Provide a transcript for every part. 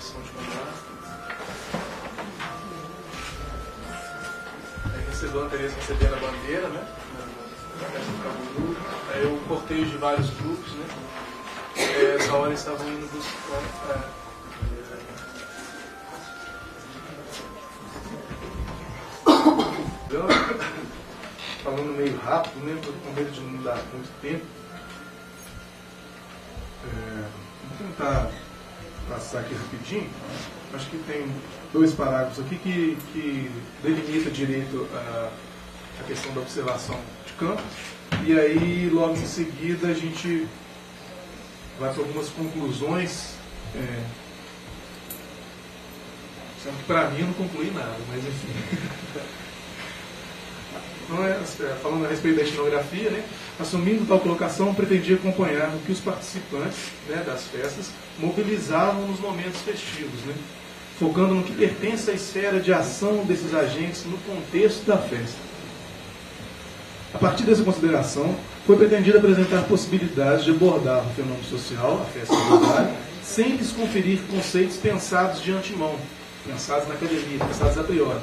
posição de comando. Aí recebeu a Tereza recebendo a bandeira, né? Na festa do Caburu. Aí o cortejo de vários grupos, né? Essa hora eles estavam indo buscar. Falando meio rápido, né? Com medo de não dar muito tempo. Vou tentar passar aqui rapidinho. Acho que tem 2 parágrafos aqui que delimita direito a questão da observação de campo. E aí, logo em seguida, a gente vai para algumas conclusões. Sendo que para mim eu não concluí nada, mas enfim. Então, falando a respeito da etnografia, né, assumindo tal colocação, pretendia acompanhar o que os participantes, né, das festas mobilizavam nos momentos festivos, né, focando no que pertence à esfera de ação desses agentes no contexto da festa. A partir dessa consideração, foi pretendido apresentar possibilidades de abordar o fenômeno social, a festa do Rosário, sem lhes conferir conceitos pensados de antemão, pensados na academia, pensados a priori,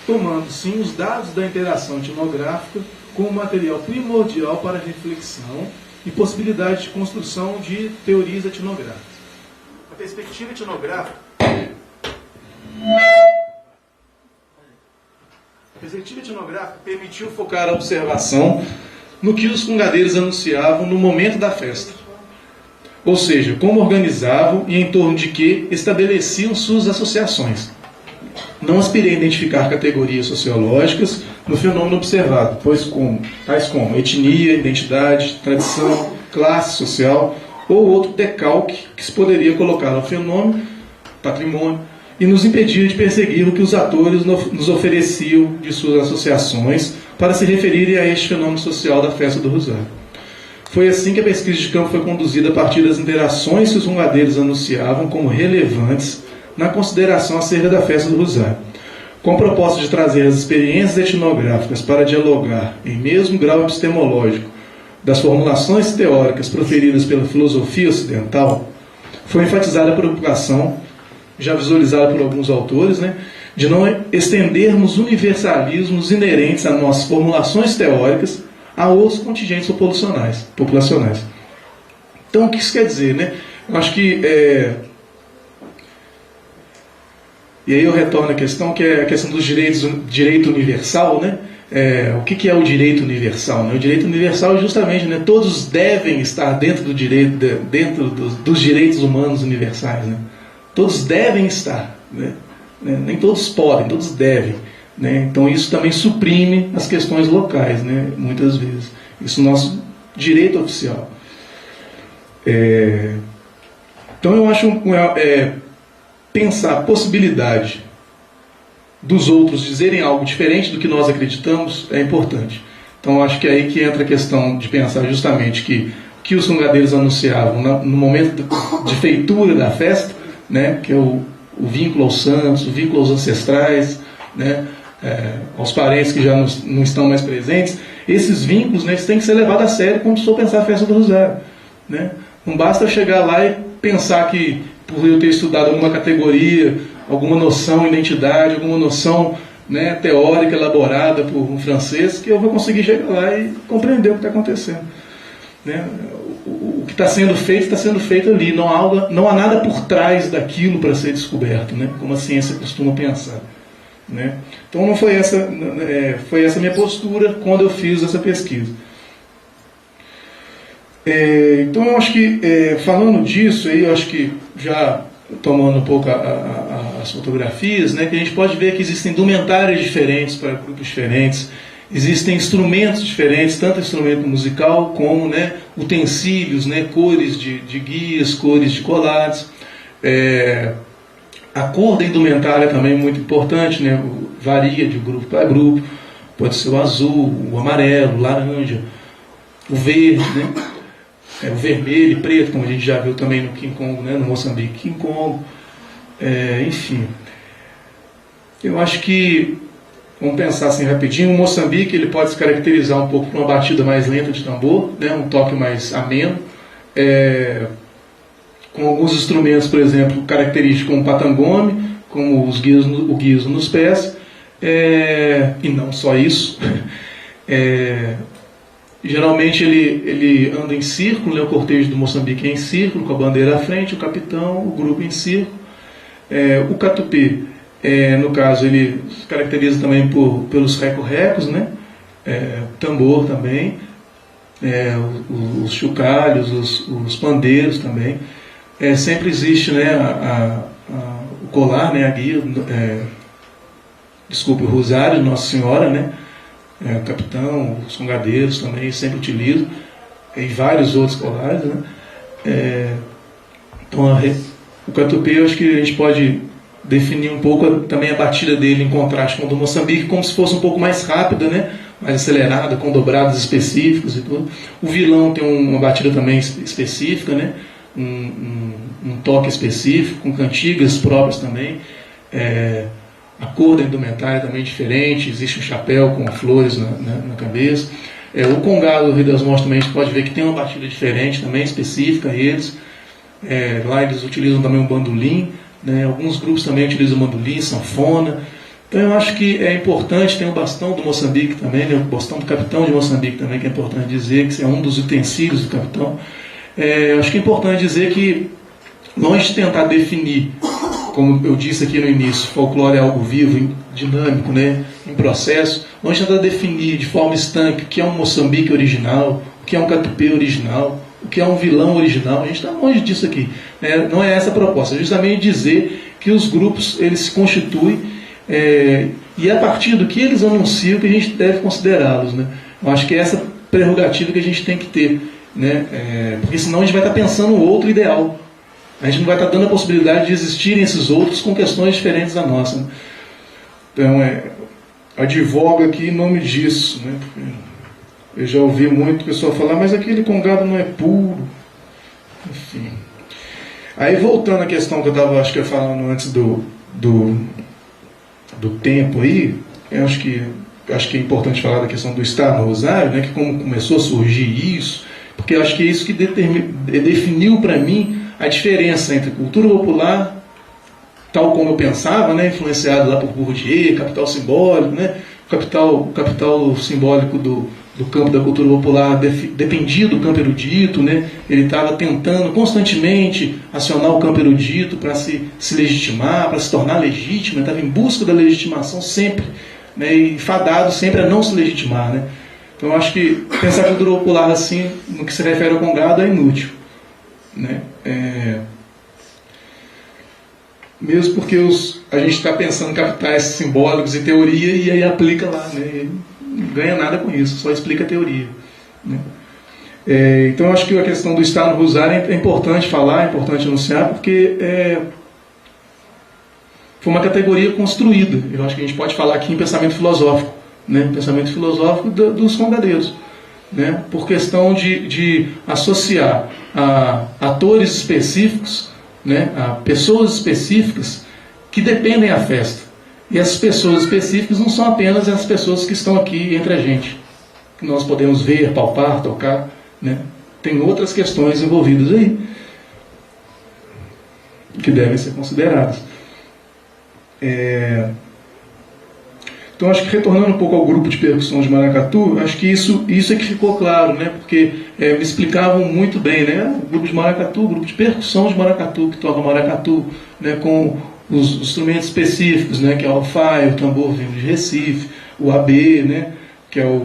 tomando, sim, os dados da interação etnográfica como material primordial para reflexão e possibilidade de construção de teorias etnográficas. A perspectiva etnográfica permitiu focar a observação no que os fungadeiros anunciavam no momento da festa. Ou seja, como organizavam e em torno de que estabeleciam suas associações. Não aspirei a identificar categorias sociológicas no fenômeno observado, tais como etnia, identidade, tradição, classe social ou outro decalque que se poderia colocar ao fenômeno, patrimônio, e nos impedia de perseguir o que os atores nos ofereciam de suas associações para se referirem a este fenômeno social da festa do Rosário. Foi assim que a pesquisa de campo foi conduzida a partir das interações que os fungadeiros anunciavam como relevantes na consideração acerca da festa do Rosário, com a proposta de trazer as experiências etnográficas para dialogar, em mesmo grau epistemológico, das formulações teóricas proferidas pela filosofia ocidental. Foi enfatizada a preocupação, já visualizada por alguns autores, né, de não estendermos universalismos inerentes a nossas formulações teóricas a outros contingentes populacionais. Então, o que isso quer dizer, né? Eu acho que e aí eu retorno à questão, que é a questão dos direito universal, né? O que é o direito universal? Né? O direito universal é justamente, né, todos devem estar dentro do direito, dentro dos direitos humanos universais, né? Todos devem estar, né? Nem todos podem, todos devem, né? Então isso também suprime as questões locais, né? Muitas vezes. Isso é o nosso direito oficial. Então eu acho pensar a possibilidade dos outros dizerem algo diferente do que nós acreditamos é importante. Então acho que é aí que entra a questão de pensar justamente que os fungadeiros anunciavam no momento de feitura da festa, né, que é o vínculo aos santos, o vínculo aos ancestrais, né, aos parentes que já não estão mais presentes. Esses vínculos, né, têm que ser levados a sério quando for pensar a festa do Rosário, né? Não basta eu chegar lá e pensar que, por eu ter estudado alguma categoria, alguma noção de identidade, alguma noção, né, teórica elaborada por um francês, que eu vou conseguir chegar lá e compreender o que está acontecendo, né? O que está sendo feito ali. Não há nada por trás daquilo para ser descoberto, né, como a ciência costuma pensar, né? Então não foi essa, foi essa minha postura quando eu fiz essa pesquisa. Então eu acho que, falando disso, aí, eu acho que já tomando um pouco as fotografias, né, que a gente pode ver que existem indumentárias diferentes para grupos diferentes, existem instrumentos diferentes, tanto instrumento musical como, né, utensílios, né, cores de guias, cores de colares. A cor da indumentária também é muito importante, né, varia de grupo para grupo, pode ser o azul, o amarelo, o laranja, o verde, né? O vermelho e preto, como a gente já viu também no King Congo, né, no Moçambique, King Congo, enfim. Eu acho que, vamos pensar assim rapidinho, o Moçambique ele pode se caracterizar um pouco por uma batida mais lenta de tambor, né, um toque mais ameno. com alguns instrumentos, por exemplo, característicos como o patangome, como o guizo nos pés, e não só isso. Geralmente ele anda em círculo, né? O cortejo do Moçambique é em círculo, com a bandeira à frente, o capitão, o grupo em círculo. O catupê, no caso, ele se caracteriza também pelos reco-recos, né? Tambor também, os chocalhos, os pandeiros também. Sempre existe, né, o colar, né, a guia, o rosário de Nossa Senhora, né? O capitão, os congadeiros também sempre utilizam, e vários outros colares, né? Então o catupê, eu acho que a gente pode definir um pouco também a batida dele em contraste com o do Moçambique, como se fosse um pouco mais rápida, né? Mais acelerada, com dobrados específicos e tudo. O vilão tem uma batida também específica, né? Um toque específico, com cantigas próprias também. A cor da indumentária também é diferente, existe um chapéu com flores na cabeça. O congado do Rio das Mostras também a gente pode ver que tem uma batida diferente também, específica a eles. Lá eles utilizam também um bandolim, né? Alguns grupos também utilizam bandolim, sanfona. Então eu acho que é importante, tem o bastão do Moçambique também, né? O bastão do capitão de Moçambique também, que é importante dizer, que é um dos utensílios do capitão. Eu acho que é importante dizer que, longe de tentar definir, como eu disse aqui no início, folclore é algo vivo, dinâmico, né, em processo, longe de tentar definir de forma estanque o que é um Moçambique original, o que é um catupê original, o que é um vilão original. A gente está longe disso aqui, né? Não é essa a proposta, é justamente dizer que os grupos eles se constituem e a partir do que eles anunciam que a gente deve considerá-los, né? Eu acho que é essa prerrogativa que a gente tem que ter, né? Porque senão a gente vai estar pensando um outro ideal. A gente não vai estar dando a possibilidade de existirem esses outros com questões diferentes da nossa, né? Então, advogo aqui em nome disso, né? Porque eu já ouvi muito pessoal falar, mas aquele congado não é puro. Enfim. Aí, voltando à questão que eu estava, acho que falando antes do tempo aí, eu acho que é importante falar da questão do estar no rosário, né? Que como começou a surgir isso, porque eu acho que é isso que definiu para mim a diferença entre cultura popular, tal como eu pensava, né, influenciado lá por Bourdieu, capital simbólico, né, o capital simbólico do campo da cultura popular dependia do campo erudito, né, ele estava tentando constantemente acionar o campo erudito para se legitimar, para se tornar legítimo, estava em busca da legitimação sempre, né, e fadado sempre a não se legitimar, né. Então eu acho que pensar a cultura popular assim, no que se refere ao congado, é inútil, né? Mesmo porque a gente está pensando em capitais simbólicos e teoria e aí aplica lá, né? E não ganha nada com isso, só explica a teoria, né? Então eu acho que a questão do estar no rosário é importante falar, é importante anunciar, porque foi uma categoria construída. Eu acho que a gente pode falar aqui em pensamento filosófico, né? Pensamento filosófico dos congadeiros, né? Por questão de associar a atores específicos, né? A pessoas específicas que dependem da festa. E essas pessoas específicas não são apenas as pessoas que estão aqui entre a gente, que nós podemos ver, palpar, tocar, né? Tem outras questões envolvidas aí que devem ser consideradas. Então, acho que retornando um pouco ao grupo de percussão de maracatu, acho que isso é que ficou claro, né? Porque me explicavam muito bem, né? O grupo de maracatu, o grupo de percussão de maracatu, que toca maracatu, né? Com os instrumentos específicos, né? Que é o alfaia, o tambor vindo de Recife, o AB, né? Que é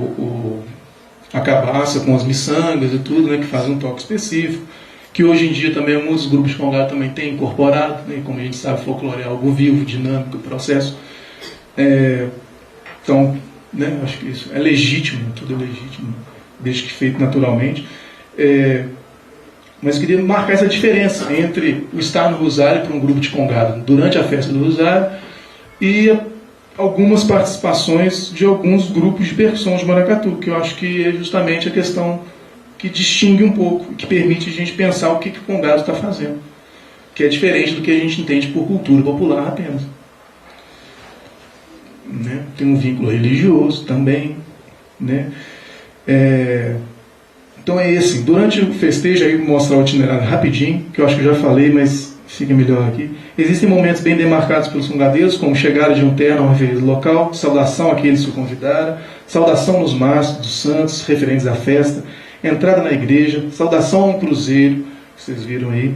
a cabaça com as miçangas e tudo, né? Que faz um toque específico. Que hoje em dia também muitos grupos de congado também têm incorporado, né? Como a gente sabe, folclore é algo vivo, dinâmico, processo. Então, né, acho que isso é legítimo, tudo é legítimo, desde que feito naturalmente. Mas queria marcar essa diferença entre o estar no rosário para um grupo de congado durante a festa do rosário e algumas participações de alguns grupos de percussão de maracatu, que eu acho que é justamente a questão que distingue um pouco, que permite a gente pensar o que o congado está fazendo, que é diferente do que a gente entende por cultura popular apenas. Né? Tem um vínculo religioso também, né? Então é esse. Durante o festejo, aí vou mostrar o itinerário rapidinho, que eu acho que eu já falei, mas fica melhor aqui. Existem momentos bem demarcados pelos fungadeiros, como chegada de um terno ao referido local, saudação àqueles que o convidaram, saudação nos mastros dos santos referentes à festa, entrada na igreja, saudação a um cruzeiro, que vocês viram aí,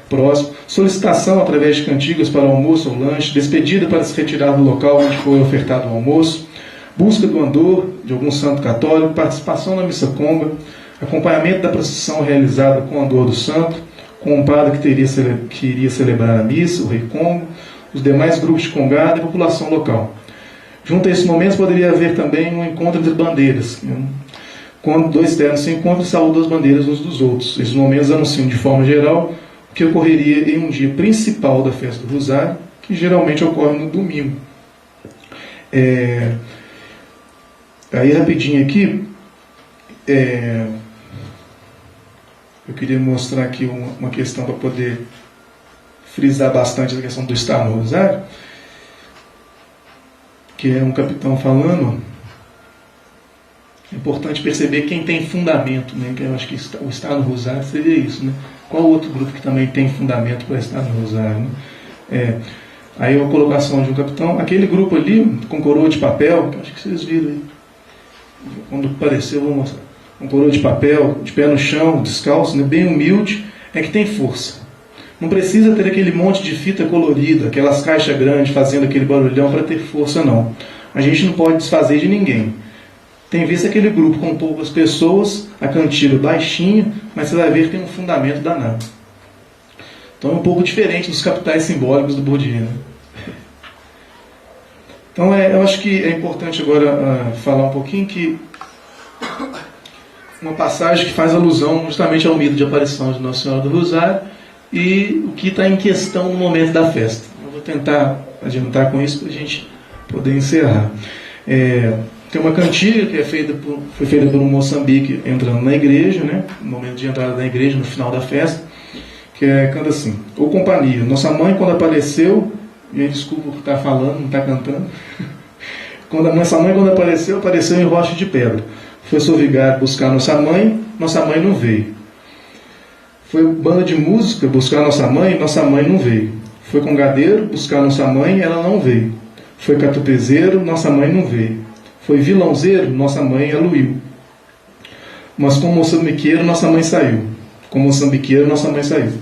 próximo, solicitação através de cantigas para o almoço ou lanche, despedida para se retirar do local onde foi ofertado o almoço, busca do andor de algum santo católico, participação na missa conga, acompanhamento da procissão realizada com o andor do santo, com o padre que iria celebrar a missa, o rei congo, os demais grupos de congada e a população local. Junto a esses momentos poderia haver também um encontro entre bandeiras, quando dois ternos se encontram e saúdam as bandeiras uns dos outros. Esses momentos anunciam de forma geral o que ocorreria em um dia principal da festa do Rosário, que geralmente ocorre no domingo. Aí rapidinho aqui, eu queria mostrar aqui uma questão para poder frisar bastante a questão do estar no Rosário, que é um capitão falando. É importante perceber quem tem fundamento, né? Que eu acho que o estar no Rosário seria isso, né? Qual outro grupo que também tem fundamento para estar no Rosário, né? Aí a colocação de um capitão, aquele grupo ali com coroa de papel, que acho que vocês viram aí, quando apareceu, vou mostrar, com coroa de papel, de pé no chão, descalço, né? Bem humilde, é que tem força. Não precisa ter aquele monte de fita colorida, aquelas caixas grandes fazendo aquele barulhão para ter força, não. A gente não pode desfazer de ninguém. Tem visto aquele grupo com poucas pessoas, a cantiga baixinha, mas você vai ver que tem um fundamento danado. Então é um pouco diferente dos capitais simbólicos do Bourdieu, né? Então eu acho que é importante agora falar um pouquinho que uma passagem que faz alusão justamente ao mito de aparição de Nossa Senhora do Rosário e o que está em questão no momento da festa. Eu vou tentar adiantar com isso para a gente poder encerrar. Tem uma cantiga que foi feita por um moçambique entrando na igreja, né? No momento de entrada da igreja, no final da festa, que canta assim: Ô companhia, nossa mãe quando apareceu, e aí desculpa por estar falando, não está cantando, nossa mãe quando apareceu em rocha de pedra. Foi seu vigário buscar nossa mãe não veio. Foi banda de música buscar nossa mãe não veio. Foi congadeiro buscar nossa mãe, ela não veio. Foi catupezeiro, nossa mãe não veio. Foi vilãozeiro, nossa mãe aluiu. Mas com moçambiqueiro, nossa mãe saiu. Com moçambiqueiro, nossa mãe saiu.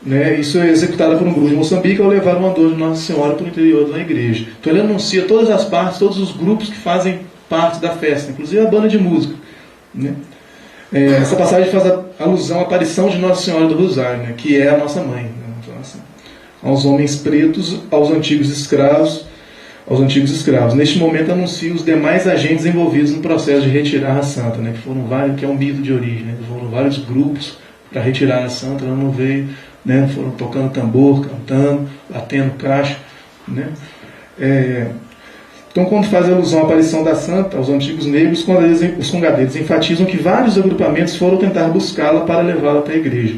Né? Isso é executado por um grupo de Moçambique ao levar o andor de Nossa Senhora para o interior da igreja. Então ele anuncia todas as partes, todos os grupos que fazem parte da festa, inclusive a banda de música. Né? Essa passagem faz alusão à aparição de Nossa Senhora do Rosário, né? Que é a nossa mãe. Né? Então, assim, aos homens pretos, aos antigos escravos. Neste momento anuncia os demais agentes envolvidos no processo de retirar a santa, né? Que foram vários, que é um mito de origem, né? Foram vários grupos para retirar a santa, ela não veio, né? Foram tocando tambor, cantando, batendo caixa, né? Então, quando faz alusão à aparição da santa, aos antigos negros, os congadeiros enfatizam que vários agrupamentos foram tentar buscá-la para levá-la até a igreja.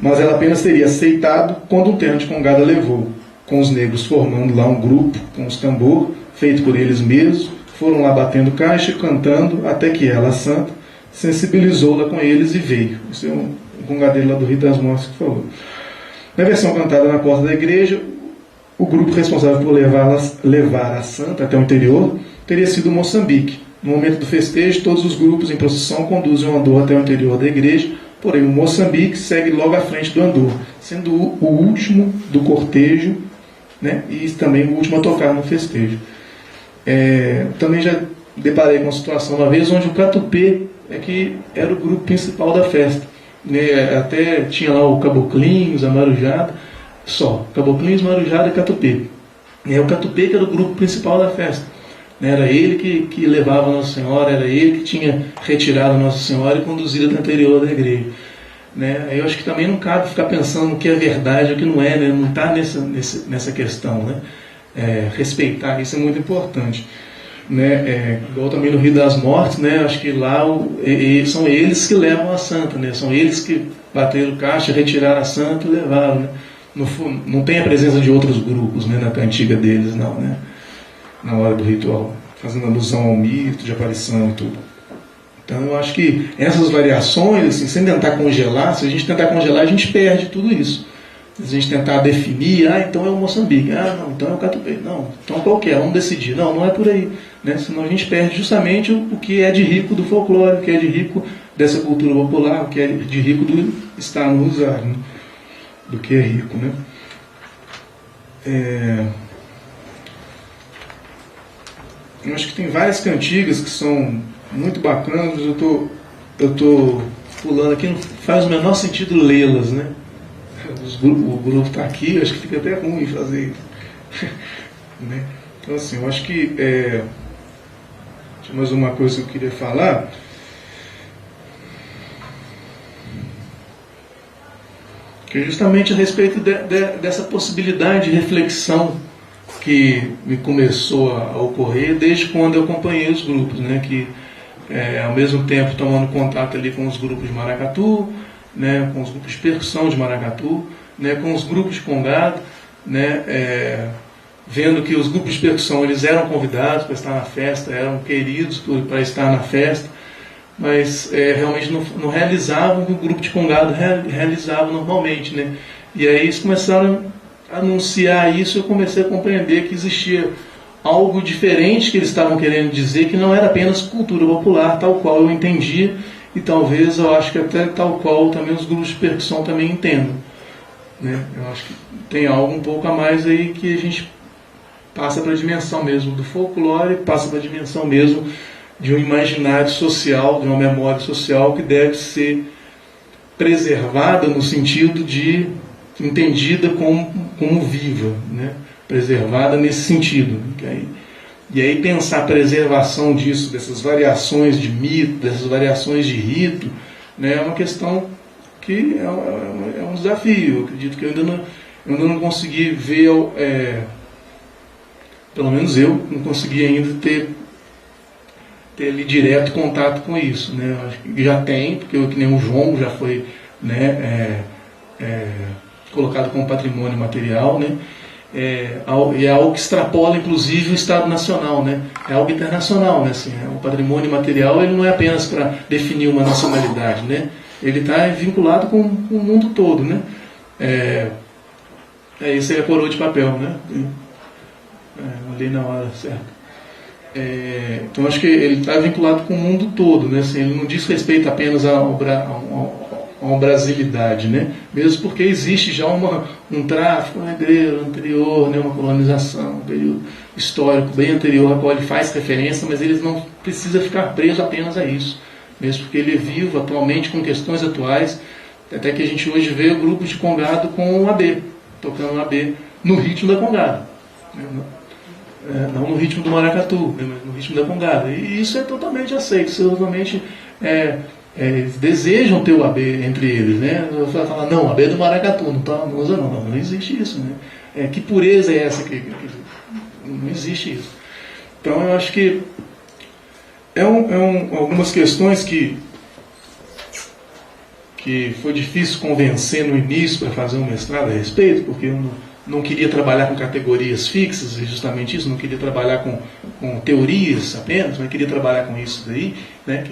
Mas ela apenas teria aceitado quando um terno de congada levou, com os negros formando lá um grupo, com os tambor, feito por eles mesmos, foram lá batendo caixa, cantando, até que ela, a santa, sensibilizou-la com eles e veio. Isso é um congadeiro lá do Rio das Mortes que falou. Na versão cantada na porta da igreja, o grupo responsável por levar a santa até o interior teria sido Moçambique. No momento do festejo, todos os grupos em procissão conduzem o andor até o interior da igreja, porém o Moçambique segue logo à frente do andor, sendo o último do cortejo, né, e também o último a tocar no festejo. Também já deparei com uma situação uma vez onde o catupê que era o grupo principal da festa. Né, até tinha lá o Caboclinhos, a Marujada, só. Caboclinhos, Marujada e Catupê. O Catupê que era o grupo principal da festa. Era ele que levava a Nossa Senhora, era ele que tinha retirado a Nossa Senhora e conduzido até o interior da igreja. Eu acho que também não cabe ficar pensando o que é verdade e o que não é, né? Não está nessa questão. Né? Respeitar, isso é muito importante. Igual também no Rio das Mortes, né? Acho que lá são eles que levam a santa, né? São eles que bateram caixa, retiraram a santa e levaram. Né? Não tem a presença de outros grupos, né, na cantiga deles, não, né? Na hora do ritual, fazendo alusão ao mito de aparição e tudo. Então eu acho que essas variações, assim, sem tentar congelar, se a gente tentar congelar, a gente perde tudo isso. Se a gente tentar definir, então é o Moçambique, não, então é o Catupeí, não, então qual que é? Vamos decidir. Não, não é por aí, né? Senão a gente perde justamente o que é de rico do folclore, o que é de rico dessa cultura popular, o que é de rico do estar no Rosário, né? Do que é rico, né? Eu acho que tem várias cantigas que são muito bacanas. Eu tô pulando aqui, não faz o menor sentido lê-las, né? O grupo está aqui, eu acho que fica até ruim fazer isso. Né? Então, assim, eu acho que tinha mais uma coisa que eu queria falar. Que é justamente a respeito dessa possibilidade de reflexão que me começou a ocorrer desde quando eu acompanhei os grupos, né? Que ao mesmo tempo tomando contato ali com os grupos de maracatu, né? Com os grupos de percussão de maracatu, né? Com os grupos de congado, né? Vendo que os grupos de percussão eles eram convidados para estar na festa, eram queridos para estar na festa, mas realmente não realizavam o que o grupo de congado realizava normalmente, né? E aí eles começaram a anunciar isso, eu comecei a compreender que existia algo diferente que eles estavam querendo dizer, que não era apenas cultura popular, tal qual eu entendia, e talvez eu acho que até tal qual também os grupos de percussão também entendam, né? Eu acho que tem algo um pouco a mais aí que a gente passa para a dimensão mesmo do folclore, passa para a dimensão mesmo de um imaginário social, de uma memória social que deve ser preservada no sentido de entendida como viva, né? Preservada nesse sentido. E aí pensar a preservação disso, dessas variações de mito, dessas variações de rito, né, é uma questão que é um desafio. Eu acredito que eu ainda não consegui ver, pelo menos eu não consegui ainda ter ali direto contato com isso, né? Acho que já tem, porque que nem o Jongo já foi, né, colocado como patrimônio material, né? E é algo que extrapola inclusive o Estado Nacional, né? É algo internacional, né? Assim, o patrimônio material ele não é apenas para definir uma nacionalidade, né? Ele está vinculado com o mundo todo, né? Isso aí é a coroa de papel, né? Ali na hora certa. Então acho que ele está vinculado com o mundo todo, né? Assim, ele não diz respeito apenas a uma brasilidade, né? Mesmo porque existe já um tráfico negreiro anterior, né? Uma colonização, um período histórico bem anterior ao qual ele faz referência, mas ele não precisa ficar preso apenas a isso, mesmo porque ele é vivo atualmente com questões atuais, até que a gente hoje vê o grupo de congado com o AB, tocando o AB no ritmo da congada, né? Não no ritmo do maracatu, né, mas no ritmo da congada. E isso é totalmente aceito, isso é totalmente eles desejam ter o AB entre eles, né? Você falar, não, AB é do maracatu, não usa não existe isso, né? Que pureza é essa que não existe isso. Então eu acho que algumas questões que foi difícil convencer no início para fazer um mestrado a respeito, porque eu não queria trabalhar com categorias fixas, e justamente isso, não queria trabalhar com teorias apenas, mas queria trabalhar com isso daí, né,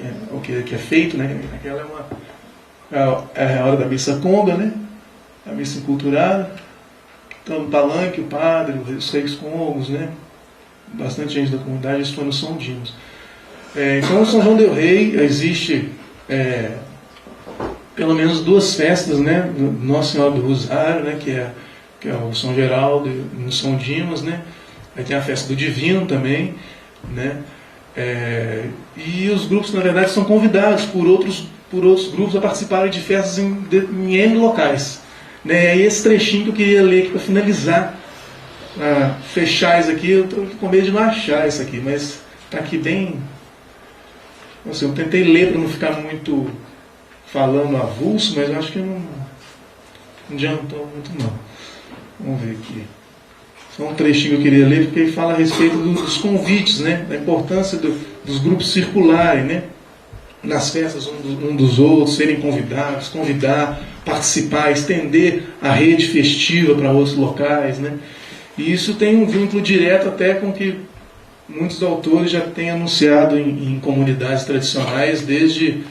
que é feito, né, aquela é a hora da missa conga, né, a missa enculturada, então no palanque, o padre, os reis congos, né, bastante gente da comunidade, isso foi no São Dimas. Então no São João del Rei existe pelo menos duas festas, né, Nossa Senhora do Rosário, né, que é o São Geraldo no São Dimas, né? Aí tem a festa do Divino também, né? E os grupos, na verdade, são convidados por outros grupos a participarem de festas em N locais, né? E esse trechinho que eu queria ler aqui para finalizar, para fechar isso aqui, eu estou com medo de não achar isso aqui, mas está aqui bem. Assim, eu tentei ler para não ficar muito falando avulso, mas eu acho que não adiantou muito não. Vamos ver aqui. Só um trechinho que eu queria ler, porque ele fala a respeito dos convites, né? Da importância dos grupos circularem, né? Nas festas um dos outros, serem convidados, convidar, participar, estender a rede festiva para outros locais, né? E isso tem um vínculo direto até com o que muitos autores já têm anunciado em comunidades tradicionais, desde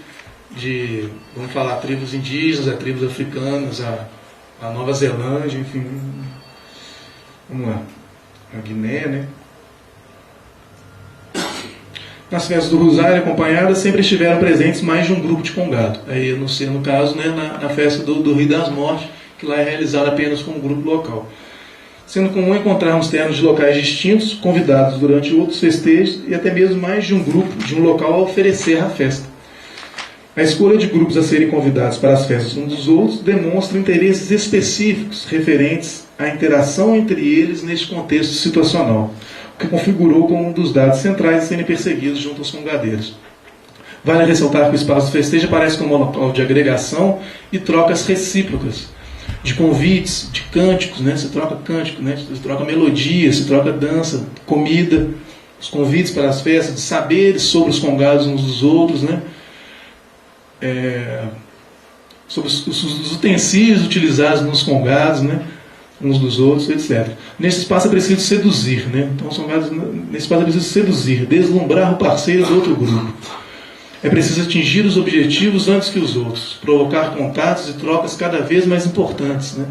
vamos falar, tribos indígenas, a tribos africanas, a Nova Zelândia, enfim, vamos lá, a Guiné, né? Nas festas do Rosário acompanhadas sempre estiveram presentes mais de um grupo de congado. Aí, no caso, né, na festa do Rio das Mortes, que lá é realizada apenas com um grupo local. Sendo comum encontrarmos ternos de locais distintos, convidados durante outros festejos e até mesmo mais de um grupo, de um local a oferecer a festa. A escolha de grupos a serem convidados para as festas uns dos outros demonstra interesses específicos referentes à interação entre eles neste contexto situacional, o que configurou como um dos dados centrais a serem perseguidos junto aos congadeiros. Vale ressaltar que o espaço do festejo aparece como um local de agregação e trocas recíprocas, de convites, de cânticos, né? Se troca cântico, né? Se troca melodia, se troca dança, comida, os convites para as festas, de saberes sobre os congados uns dos outros, né? Sobre os utensílios utilizados nos congados, né? Uns dos outros, etc. Nesse espaço é preciso seduzir, né? Então, nesse espaço é preciso seduzir, deslumbrar o parceiro do outro grupo. É preciso atingir os objetivos antes que os outros, provocar contatos e trocas cada vez mais importantes, né?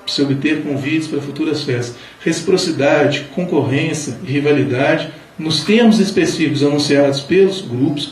Para se obter convites para futuras festas. Reciprocidade, concorrência e rivalidade, nos termos específicos anunciados pelos grupos,